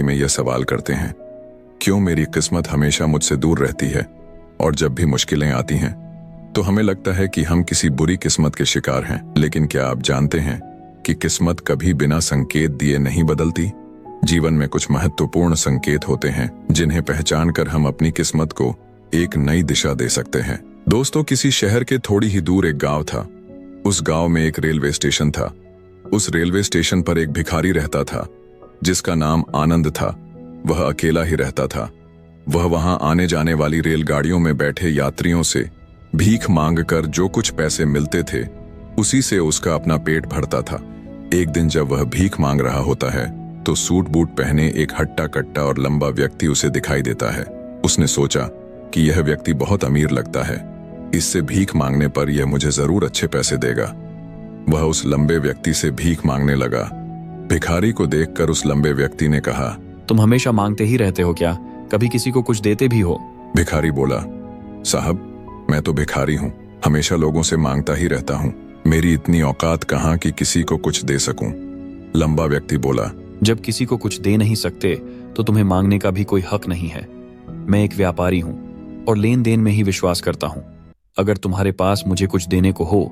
में यह सवाल करते हैं, क्यों मेरी किस्मत हमेशा मुझसे दूर रहती है और जब भी मुश्किलें आती हैं तो हमें लगता है कि हम किसी बुरी किस्मत के शिकार हैं। लेकिन क्या आप जानते हैं कि किस्मत कभी बिना संकेत दिए नहीं बदलती? जीवन में कुछ महत्वपूर्ण संकेत होते हैं जिन्हें पहचान कर हम अपनी किस्मत को एक नई दिशा दे सकते हैं। दोस्तों, किसी शहर के थोड़ी ही दूर एक गांव था। उस गांव में एक रेलवे स्टेशन था। उस रेलवे स्टेशन पर एक भिखारी रहता था जिसका नाम आनंद था। वह अकेला ही रहता था। वह वहां आने जाने वाली रेलगाड़ियों में बैठे यात्रियों से भीख मांगकर जो कुछ पैसे मिलते थे उसी से उसका अपना पेट भरता था। एक दिन जब वह भीख मांग रहा होता है तो सूट बूट पहने एक हट्टा कट्टा और लंबा व्यक्ति उसे दिखाई देता है। उसने सोचा कि यह व्यक्ति बहुत अमीर लगता है, इससे भीख मांगने पर यह मुझे जरूर अच्छे पैसे देगा। वह उस लंबे व्यक्ति से भीख मांगने लगा। भिखारी को देखकर उस लंबे व्यक्ति ने कहा, तुम हमेशा मांगते ही रहते हो क्या? कभी किसी को कुछ देते भी हो? भिखारी बोला, साहब, मैं तो भिखारी हूँ, हमेशा लोगों से मांगता ही रहता हूँ। मेरी इतनी औकात कहाँ कि किसी को कुछ दे सकूं। लंबा व्यक्ति बोला, जब किसी को कुछ दे नहीं सकते तो तुम्हें मांगने का भी कोई हक नहीं है। मैं एक व्यापारी हूँ और लेन देन में ही विश्वास करता हूँ। अगर तुम्हारे पास मुझे कुछ देने को हो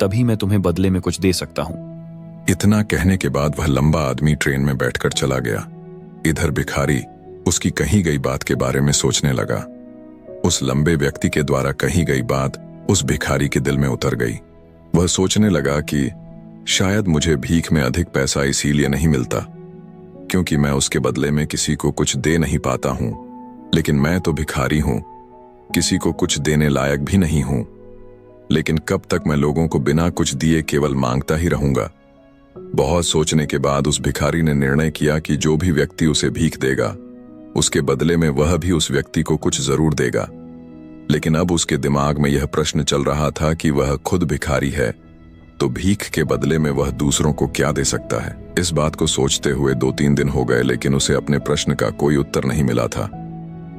तभी मैं तुम्हें बदले में कुछ दे सकता हूँ। इतना कहने के बाद वह लंबा आदमी ट्रेन में बैठकर चला गया। इधर भिखारी उसकी कही गई बात के बारे में सोचने लगा। उस लंबे व्यक्ति के द्वारा कही गई बात उस भिखारी के दिल में उतर गई। वह सोचने लगा कि शायद मुझे भीख में अधिक पैसा इसीलिए नहीं मिलता क्योंकि मैं उसके बदले में किसी को कुछ दे नहीं पाता हूं। लेकिन मैं तो भिखारी हूं, किसी को कुछ देने लायक भी नहीं हूं। लेकिन कब तक मैं लोगों को बिना कुछ दिए केवल मांगता ही रहूंगा? बहुत सोचने के बाद उस भिखारी ने निर्णय किया कि जो भी व्यक्ति उसे भीख देगा उसके बदले में वह भी उस व्यक्ति को कुछ जरूर देगा। लेकिन अब उसके दिमाग में यह प्रश्न चल रहा था कि वह खुद भिखारी है तो भीख के बदले में वह दूसरों को क्या दे सकता है। इस बात को सोचते हुए 2-3 दिन हो गए लेकिन उसे अपने प्रश्न का कोई उत्तर नहीं मिला था।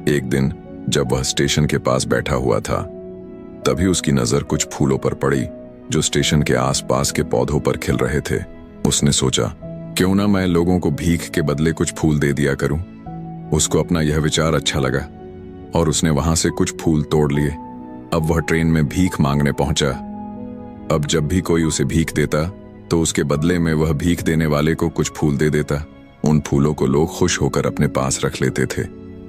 एक दिन जब वह स्टेशन के पास बैठा हुआ था तभी उसकी नजर कुछ फूलों पर पड़ी जो स्टेशन के आसपास के पौधों पर खिल रहे थे। उसने सोचा, क्यों ना मैं लोगों को भीख के बदले कुछ फूल दे दिया करूं। उसको अपना यह विचार अच्छा लगा और उसने वहां से कुछ फूल तोड़ लिए। अब वह ट्रेन में भीख मांगने पहुंचा। अब जब भी कोई उसे भीख देता तो उसके बदले में वह भीख देने वाले को कुछ फूल दे देता। उन फूलों को लोग खुश होकर अपने पास रख लेते थे।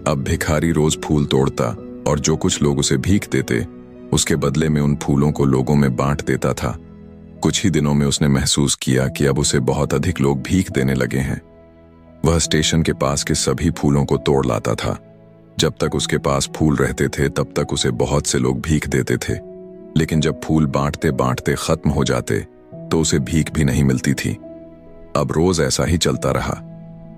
अब भिखारी रोज फूल तोड़ता और जो कुछ लोग उसे भीख देते उसके बदले में उन फूलों को लोगों में बांट देता था। कुछ ही दिनों में उसने महसूस किया कि अब उसे बहुत अधिक लोग भीख देने लगे हैं। वह स्टेशन के पास के सभी फूलों को तोड़ लाता था। जब तक उसके पास फूल रहते थे तब तक उसे बहुत से लोग भीख देते थे। लेकिन जब फूल बांटते बांटते खत्म हो जाते तो उसे भीख भी नहीं मिलती थी। अब रोज ऐसा ही चलता रहा।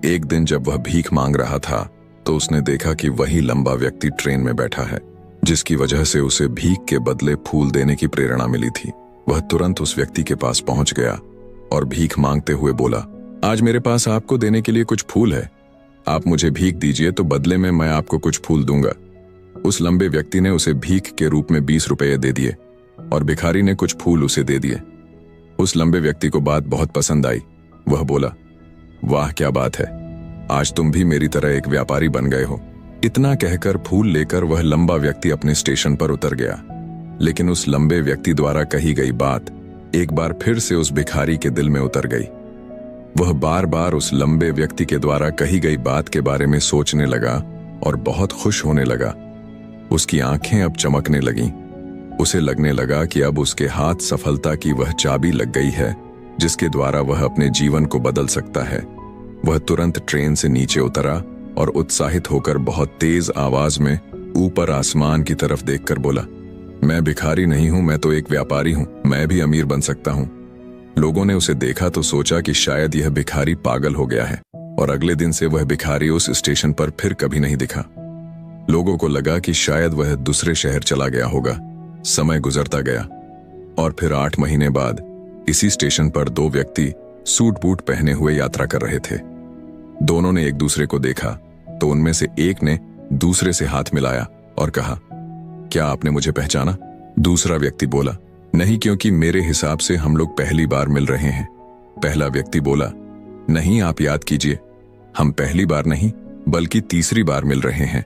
एक दिन जब वह भीख मांग रहा था तो उसने देखा कि वही लंबा व्यक्ति ट्रेन में बैठा है जिसकी वजह से उसे भीख के बदले फूल देने की प्रेरणा मिली थी। वह तुरंत उस व्यक्ति के पास पहुंच गया और भीख मांगते हुए बोला, आज मेरे पास आपको देने के लिए कुछ फूल है, आप मुझे भीख दीजिए तो बदले में मैं आपको कुछ फूल दूंगा। उस लंबे व्यक्ति ने उसे भीख के रूप में 20 रुपये दे दिए और भिखारी ने कुछ फूल उसे दे दिए। उस लंबे व्यक्ति को बात बहुत पसंद आई। वह बोला, वाह क्या बात है, आज तुम भी मेरी तरह एक व्यापारी बन गए हो। इतना कहकर फूल लेकर वह लंबा व्यक्ति अपने स्टेशन पर उतर गया। लेकिन उस लंबे व्यक्ति द्वारा कही गई बात एक बार फिर से उस भिखारी के दिल में उतर गई। वह बार बार उस लंबे व्यक्ति के द्वारा कही गई बात के बारे में सोचने लगा और बहुत खुश होने लगा। उसकी आंखें अब चमकने लगीं। उसे लगने लगा कि अब उसके हाथ सफलता की वह चाबी लग गई है जिसके द्वारा वह अपने जीवन को बदल सकता है। वह तुरंत ट्रेन से नीचे उतरा और उत्साहित होकर बहुत तेज आवाज में ऊपर आसमान की तरफ देखकर बोला, मैं भिखारी नहीं हूं, मैं तो एक व्यापारी हूं, मैं भी अमीर बन सकता हूं। लोगों ने उसे देखा तो सोचा कि शायद यह भिखारी पागल हो गया है और अगले दिन से वह भिखारी उस स्टेशन पर फिर कभी नहीं दिखा। लोगों को लगा कि शायद वह दूसरे शहर चला गया होगा। समय गुजरता गया और फिर 8 महीने बाद इसी स्टेशन पर 2 व्यक्ति सूट बूट पहने हुए यात्रा कर रहे थे। दोनों ने एक दूसरे को देखा तो उनमें से एक ने दूसरे से हाथ मिलाया और कहा, क्या आपने मुझे पहचाना? दूसरा व्यक्ति बोला, नहीं, क्योंकि मेरे हिसाब से हम लोग पहली बार मिल रहे हैं। पहला व्यक्ति बोला, नहीं, आप याद कीजिए, हम पहली बार नहीं बल्कि तीसरी बार मिल रहे हैं।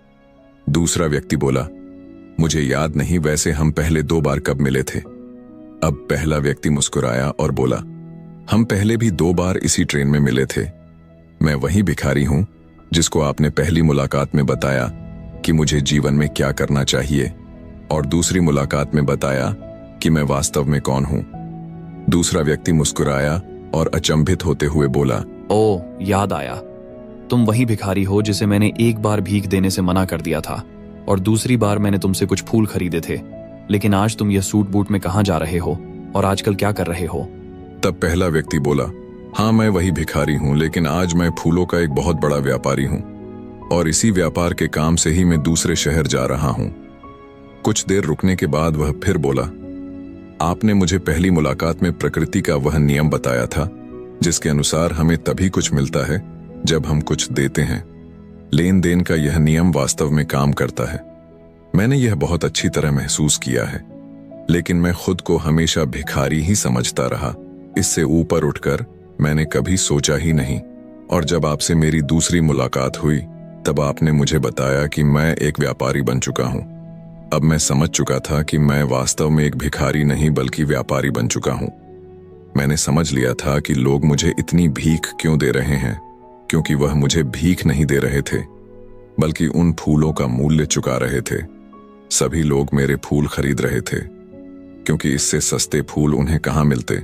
दूसरा व्यक्ति बोला, मुझे याद नहीं वैसे हम पहले 2 बार कब मिले थे। अब पहला व्यक्ति मुस्कुराया और बोला, हम पहले भी 2 बार इसी ट्रेन में मिले थे। मैं वही भिखारी हूं जिसको आपने पहली मुलाकात में बताया कि मुझे जीवन में क्या करना चाहिए और दूसरी मुलाकात में बताया कि मैं वास्तव में कौन हूं। दूसरा व्यक्ति मुस्कुराया और अचंभित होते हुए बोला, ओ, याद आया, तुम वही भिखारी हो जिसे मैंने एक बार भीख देने से मना कर दिया था और दूसरी बार मैंने तुमसे कुछ फूल खरीदे थे। लेकिन आज तुम यह सूट बूट में कहाँ जा रहे हो और आजकल क्या कर रहे हो? तब पहला व्यक्ति बोला, हाँ मैं वही भिखारी हूं, लेकिन आज मैं फूलों का एक बहुत बड़ा व्यापारी हूं और इसी व्यापार के काम से ही मैं दूसरे शहर जा रहा हूं। कुछ देर रुकने के बाद वह फिर बोला, आपने मुझे पहली मुलाकात में प्रकृति का वह नियम बताया था जिसके अनुसार हमें तभी कुछ मिलता है जब हम कुछ देते हैं। लेन देन का यह नियम वास्तव में काम करता है। मैंने यह बहुत अच्छी तरह महसूस किया है, लेकिन मैं खुद को हमेशा भिखारी ही समझता रहा। इससे ऊपर उठकर मैंने कभी सोचा ही नहीं। और जब आपसे मेरी दूसरी मुलाकात हुई तब आपने मुझे बताया कि मैं एक व्यापारी बन चुका हूं। अब मैं समझ चुका था कि मैं वास्तव में एक भिखारी नहीं बल्कि व्यापारी बन चुका हूं। मैंने समझ लिया था कि लोग मुझे इतनी भीख क्यों दे रहे हैं, क्योंकि वह मुझे भीख नहीं दे रहे थे बल्कि उन फूलों का मूल्य चुका रहे थे। सभी लोग मेरे फूल खरीद रहे थे क्योंकि इससे सस्ते फूल उन्हें कहाँ मिलते।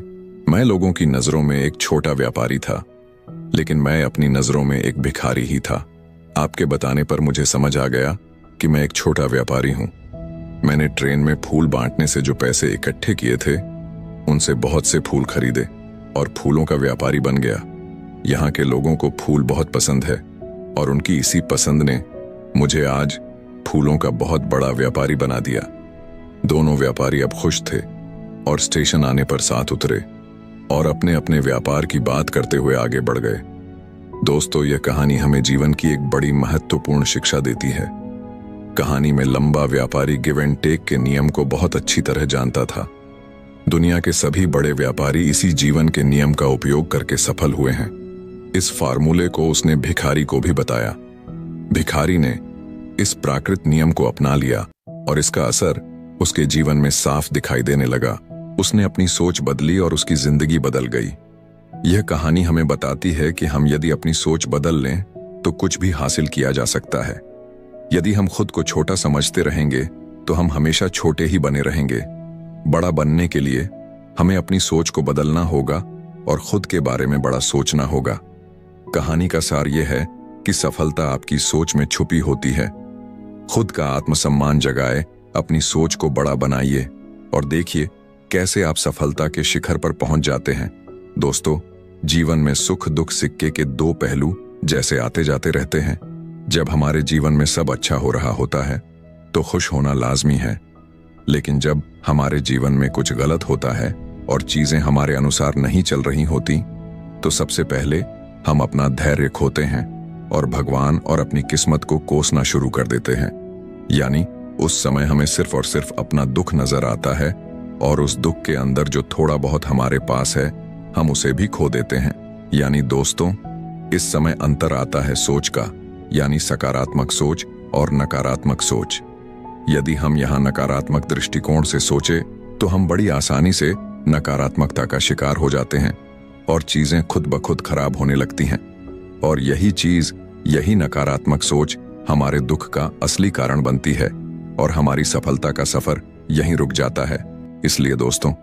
मैं लोगों की नजरों में एक छोटा व्यापारी था, लेकिन मैं अपनी नजरों में एक भिखारी ही था। आपके बताने पर मुझे समझ आ गया कि मैं एक छोटा व्यापारी हूं। मैंने ट्रेन में फूल बांटने से जो पैसे इकट्ठे किए थे उनसे बहुत से फूल खरीदे और फूलों का व्यापारी बन गया। यहाँ के लोगों को फूल बहुत पसंद है और उनकी इसी पसंद ने मुझे आज फूलों का बहुत बड़ा व्यापारी बना दिया। दोनों व्यापारी अब खुश थे और स्टेशन आने पर साथ उतरे और अपने अपने व्यापार की बात करते हुए आगे बढ़ गए। दोस्तों, यह कहानी हमें जीवन की एक बड़ी महत्वपूर्ण शिक्षा देती है। कहानी में लंबा व्यापारी गिव एंड टेक के नियम को बहुत अच्छी तरह जानता था। दुनिया के सभी बड़े व्यापारी इसी जीवन के नियम का उपयोग करके सफल हुए हैं। इस फार्मूले को उसने भिखारी को भी बताया। भिखारी ने इस प्राकृत नियम को अपना लिया और इसका असर उसके जीवन में साफ दिखाई देने लगा। उसने अपनी सोच बदली और उसकी जिंदगी बदल गई। यह कहानी हमें बताती है कि हम यदि अपनी सोच बदल लें तो कुछ भी हासिल किया जा सकता है। यदि हम खुद को छोटा समझते रहेंगे तो हम हमेशा छोटे ही बने रहेंगे। बड़ा बनने के लिए हमें अपनी सोच को बदलना होगा और खुद के बारे में बड़ा सोचना होगा। कहानी का सार यह है कि सफलता आपकी सोच में छुपी होती है। खुद का आत्मसम्मान जगाए, अपनी सोच को बड़ा बनाइए और देखिए कैसे आप सफलता के शिखर पर पहुंच जाते हैं। दोस्तों, जीवन में सुख दुख सिक्के के 2 पहलू जैसे आते जाते रहते हैं। जब हमारे जीवन में सब अच्छा हो रहा होता है तो खुश होना लाजमी है, लेकिन जब हमारे जीवन में कुछ गलत होता है और चीजें हमारे अनुसार नहीं चल रही होती तो सबसे पहले हम अपना धैर्य खोते हैं और भगवान और अपनी किस्मत को कोसना शुरू कर देते हैं। यानी उस समय हमें सिर्फ और सिर्फ अपना दुख नजर आता है और उस दुख के अंदर जो थोड़ा बहुत हमारे पास है हम उसे भी खो देते हैं। यानी दोस्तों, इस समय अंतर आता है सोच का, यानी सकारात्मक सोच और नकारात्मक सोच। यदि हम यहाँ नकारात्मक दृष्टिकोण से सोचे तो हम बड़ी आसानी से नकारात्मकता का शिकार हो जाते हैं और चीजें खुद ब खुद खराब होने लगती हैं। और यही नकारात्मक सोच हमारे दुख का असली कारण बनती है और हमारी सफलता का सफर यहीं रुक जाता है। इसलिए दोस्तों,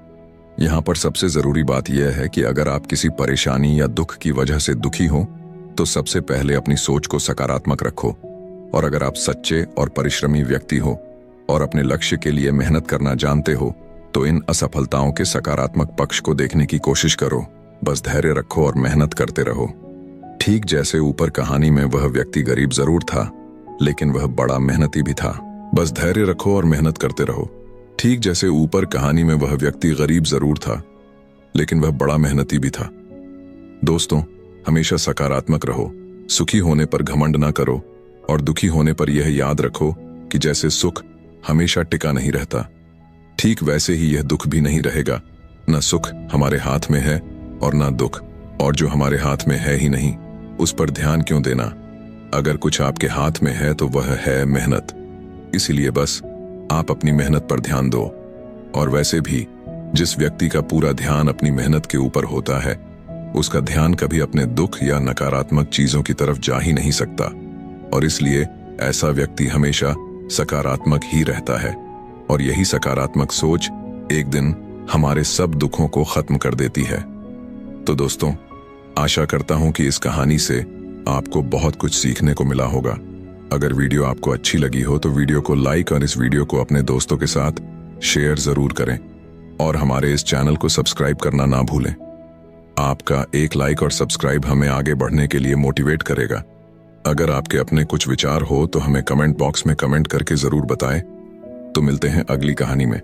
यहाँ पर सबसे जरूरी बात यह है कि अगर आप किसी परेशानी या दुख की वजह से दुखी हो तो सबसे पहले अपनी सोच को सकारात्मक रखो। और अगर आप सच्चे और परिश्रमी व्यक्ति हो और अपने लक्ष्य के लिए मेहनत करना जानते हो तो इन असफलताओं के सकारात्मक पक्ष को देखने की कोशिश करो। बस धैर्य रखो और मेहनत करते रहो। ठीक जैसे ऊपर कहानी में वह व्यक्ति गरीब जरूर था, लेकिन वह बड़ा मेहनती भी था। बस धैर्य रखो और मेहनत करते रहो। ठीक जैसे ऊपर कहानी में वह व्यक्ति गरीब जरूर था, लेकिन वह बड़ा मेहनती भी था। दोस्तों, हमेशा सकारात्मक रहो। सुखी होने पर घमंड ना करो और दुखी होने पर यह याद रखो कि जैसे सुख हमेशा टिका नहीं रहता, ठीक वैसे ही यह दुख भी नहीं रहेगा। न सुख हमारे हाथ में है और ना दुख, और जो हमारे हाथ में है ही नहीं उस पर ध्यान क्यों देना? अगर कुछ आपके हाथ में है तो वह है मेहनत। इसीलिए बस आप अपनी मेहनत पर ध्यान दो। और वैसे भी जिस व्यक्ति का पूरा ध्यान अपनी मेहनत के ऊपर होता है, उसका ध्यान कभी अपने दुख या नकारात्मक चीजों की तरफ जा ही नहीं सकता। और इसलिए ऐसा व्यक्ति हमेशा सकारात्मक ही रहता है। और यही सकारात्मक सोच एक दिन हमारे सब दुखों को खत्म कर देती है। तो दोस्तों, आशा करता हूं कि इस कहानी से आपको बहुत कुछ सीखने को मिला होगा। अगर वीडियो आपको अच्छी लगी हो तो वीडियो को लाइक और इस वीडियो को अपने दोस्तों के साथ शेयर जरूर करें। और हमारे इस चैनल को सब्सक्राइब करना ना भूलें। आपका एक लाइक और सब्सक्राइब हमें आगे बढ़ने के लिए मोटिवेट करेगा। अगर आपके अपने कुछ विचार हो तो हमें कमेंट बॉक्स में कमेंट करके जरूर बताएं। तो मिलते हैं अगली कहानी में।